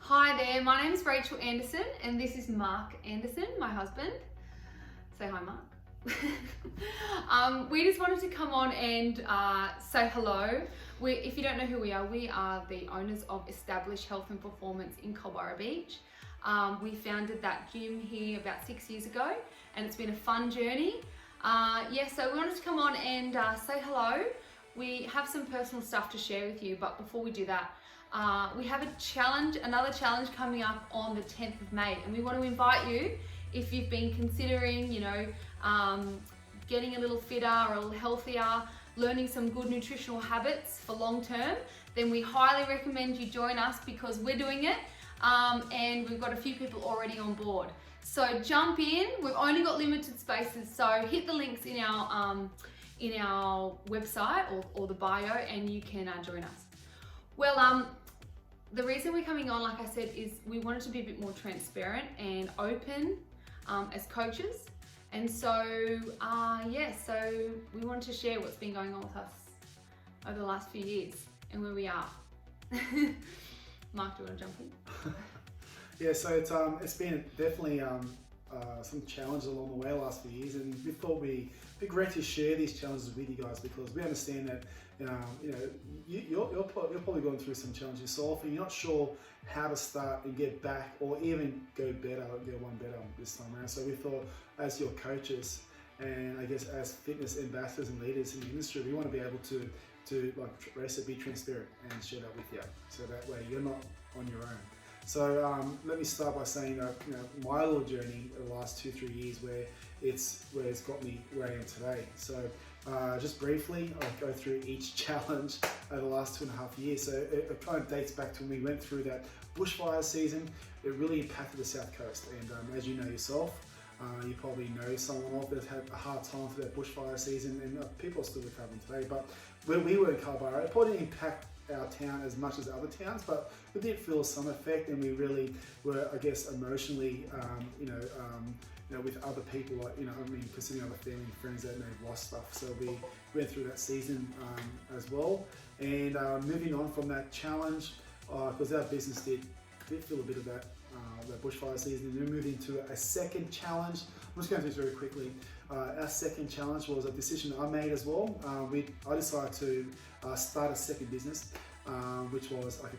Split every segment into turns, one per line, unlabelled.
Hi there, my name is Rachel Anderson and this is Mark Anderson, my husband. Say hi, Mark. We just wanted to come on and say hello. If you don't know who we are the owners of Established Health and Performance in Culburra Beach. We founded that gym here about 6 years ago and it's been a fun journey. So we wanted to come on and say hello. We have some personal stuff to share with you, but before we do that, we have another challenge coming up on the 10th of May, and we want to invite you, if you've been considering, getting a little fitter or a little healthier, learning some good nutritional habits for long term, then we highly recommend you join us because we're doing it, and we've got a few people already on board. So jump in. We've only got limited spaces, so hit the links in our website or the bio, and you can join us. Well, the reason we're coming on, like I said, is we wanted to be a bit more transparent and open as coaches. And so, so we wanted to share what's been going on with us over the last few years and where we are. Mark, do you want to jump in?
Yeah, so it's been definitely some challenges along the way the last few years, and we thought it'd be great to share these challenges with you guys because we understand that you're probably going through some challenges yourself, and you're not sure how to start and get back, or even go one better this time around. So we thought, as your coaches and I guess as fitness ambassadors and leaders in the industry, we want to be able to be transparent and share that with you, so that way you're not on your own. So let me start by saying that my little journey in the last 2-3 years, where it's got me where I am today. So just briefly, I'll go through each challenge over the last 2.5 years. So it kind of dates back to when we went through that bushfire season. It really impacted the South Coast, and as you know yourself, you probably know someone that's had a hard time for that bushfire season, and people are still recovering today. But when we were in Culburra, it probably didn't impact our town as much as other towns, but we did feel some effect, and we really were, I guess, emotionally, with other people, considering other family and friends that may have lost stuff. So we went through that season as well. And moving on from that challenge, because our business did feel a bit of that bushfire season, and we moved into a second challenge. I'm just going through this very quickly. Our second challenge was a decision I made as well. I decided to start a second business, which was like a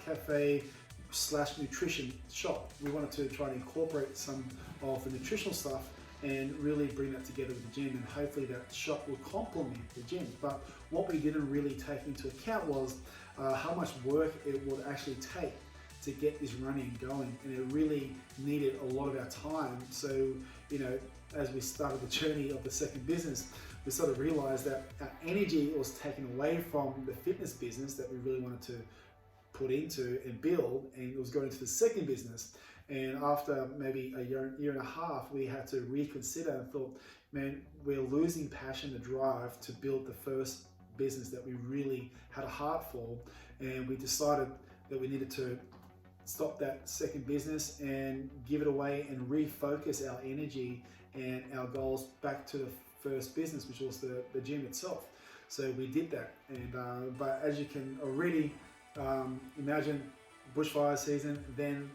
cafe / nutrition shop. We wanted to try and incorporate some of the nutritional stuff and really bring that together with the gym, and hopefully that shop would complement the gym. But what we didn't really take into account was how much work it would actually take to get this running and going, and it really needed a lot of our time. So, as we started the journey of the second business, we sort of realized that our energy was taken away from the fitness business that we really wanted to put into and build, and it was going to the second business. And after maybe a year and a half, we had to reconsider and thought, man, we're losing passion, the drive to build the first business that we really had a heart for. And we decided that we needed to stop that second business and give it away and refocus our energy and our goals back to the first business, which was the gym itself. So we did that, and but as you can already imagine, bushfire season, then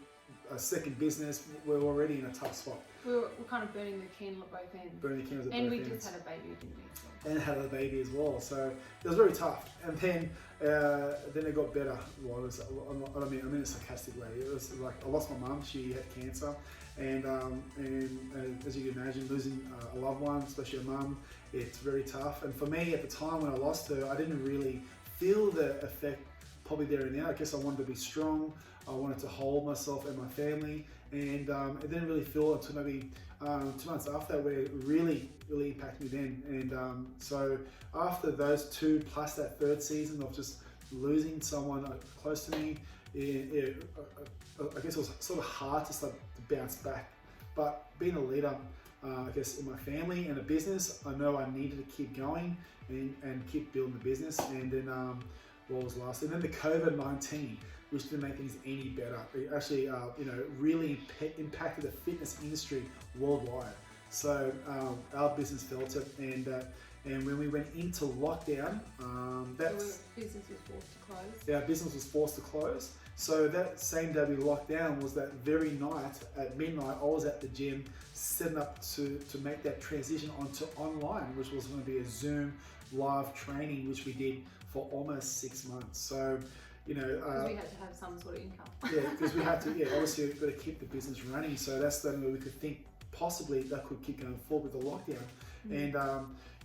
a second business, we're already in a tough spot.
We're kind of burning the candle at both ends.
Burning the candles at
and
both
we
ends.
just had a baby, didn't we?
And had a baby as well, so it was very tough. And then it got better. Well, I mean in a sarcastic way. It was like I lost my mum. She had cancer, and as you can imagine, losing a loved one, especially a mum, it's very tough. And for me, at the time when I lost her, I didn't really feel the effect probably there and now. I guess I wanted to be strong. I wanted to hold myself and my family, and it didn't really feel until maybe 2 months after that where it really impacted me then. And so after those two plus that third season of just losing someone close to me, I guess it was sort of hard to start to bounce back. But being a leader, I guess, in my family and a business, I know I needed to keep going and keep building the business. And then what was last? And then the COVID-19, which didn't make things any better. It actually, really impacted the fitness industry worldwide. So our business felt it, And when we went into lockdown, that's
business was forced to close.
our business was forced to close. So that same day we locked down was that very night at midnight, I was at the gym setting up to make that transition onto online, which was going to be a Zoom live training, which we did for almost 6 months. So, you know,
Because we had to have some sort of income.
yeah, because we had to, obviously we've got to keep the business running. So that's the only way we could think possibly that could keep going forward with the lockdown. And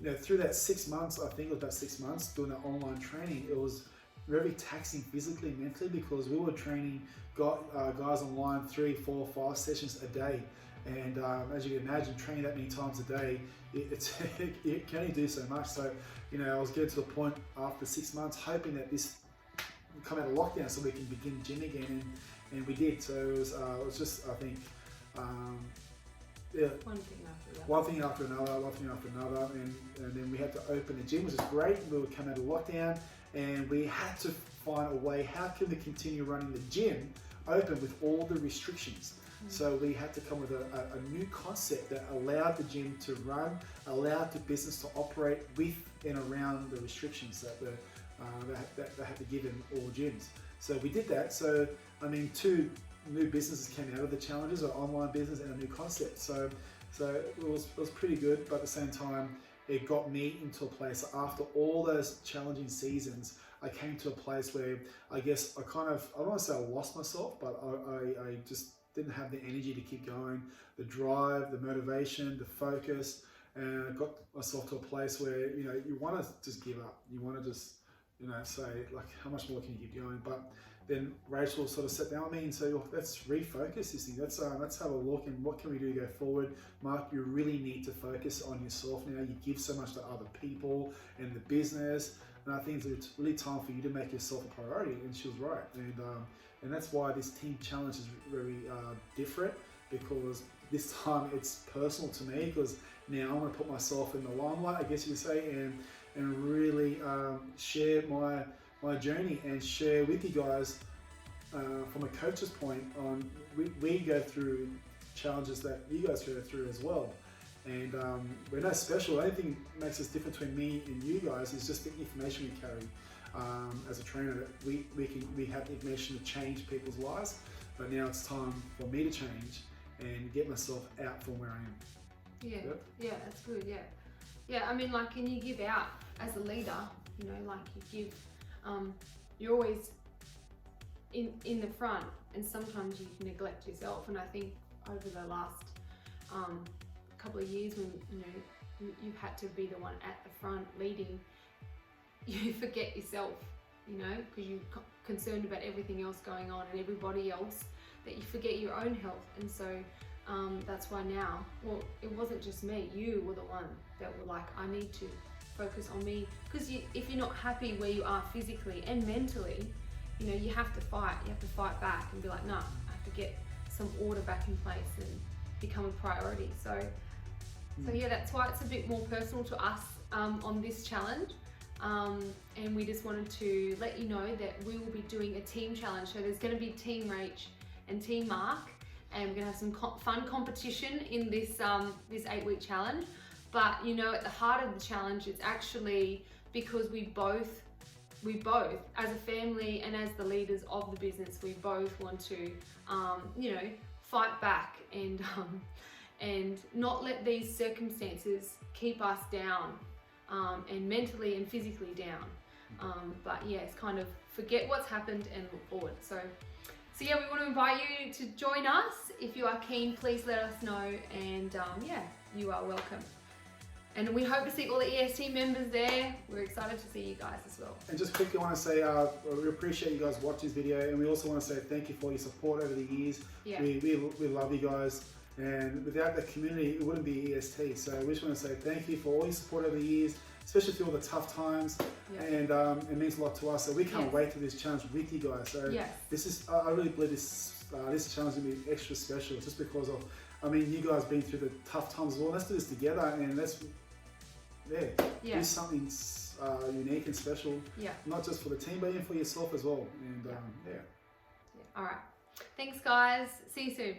you know, through that 6 months, I think it was about 6 months doing that online training, it was very taxing physically, mentally, because we were training guys online 3, 4, 5 sessions a day. And as you can imagine, training that many times a day, it can only do so much. So, you know, I was getting to the point after 6 months, hoping that this would come out of lockdown so we can begin gym again, and we did. So it was just, I think, one thing after another, and then we had to open the gym, which is great. We would come out of lockdown, and we had to find a way, how can we continue running the gym open with all the restrictions? So we had to come with a new concept that allowed the gym to run, allowed the business to operate with and around the restrictions that they had to give in all gyms. So we did that. So, I mean, 2 new businesses came out of the challenges, an online business and a new concept. So it was pretty good, but at the same time, it got me into a place after all those challenging seasons. I came to a place where I guess I don't want to say I lost myself, but I just didn't have the energy to keep going, the drive, the motivation, the focus, and I got myself to a place where, you know, you want to just give up. You want to just, you know, say, like, how much more can you keep going? But then Rachel sort of sat down with me and said, well, let's refocus this thing. Let's have a look and what can we do to go forward. Mark, you really need to focus on yourself now. You give so much to other people and the business. And I think it's really time for you to make yourself a priority. And she was right. And that's why this team challenge is very different, because this time it's personal to me, because now I'm going to put myself in the limelight, I guess you could say, and really share my journey and share with you guys from a coach's point on we go through challenges that you guys go through as well. And we're not special. The only thing that makes us different between me and you guys is just the information we carry. As a trainer, we have the information to change people's lives, but now it's time for me to change and get myself out from where I am.
Yeah,
Yep.
yeah, that's good. Yeah. I mean, like, can you give out as a leader? You know, like you give, you're always in the front, and sometimes you neglect yourself. And I think over the last couple of years, when you've had to be the one at the front leading, you forget yourself, you know, because you're concerned about everything else going on and everybody else, that you forget your own health. And so that's why now, well, it wasn't just me, you were the one that were like, I need to focus on me, because if you're not happy where you are physically and mentally, you know, you have to fight back and be like, no, I have to get some order back in place and become a priority. So yeah, that's why it's a bit more personal to us on this challenge. And we just wanted to let you know that we will be doing a team challenge. So there's going to be Team Rach and Team Mark, and we're going to have some fun competition in this 8-week challenge. But you know, at the heart of the challenge, it's actually because we both, as a family and as the leaders of the business, we both want to, you know, fight back and not let these circumstances keep us down, and mentally and physically down. But yeah, it's kind of forget what's happened and look forward. So yeah, we want to invite you to join us. If you are keen, please let us know, and yeah, you are welcome. And we hope to see all the EST members there. We're excited to see you guys as well.
And just quickly want to say, we appreciate you guys watching this video, and we also want to say thank you for your support over the years.
Yeah.
We love you guys, and without the community, it wouldn't be EST. So we just want to say thank you for all your support over the years, especially through all the tough times. Yeah. And it means a lot to us. So we can't wait for this challenge with you guys. So this is, I really believe this challenge is going to be extra special, just because of, I mean, you guys been through the tough times as well. Let's do this together, and let's do something unique and special, not just for the team, but even for yourself as well. And
all right, thanks guys, see you soon.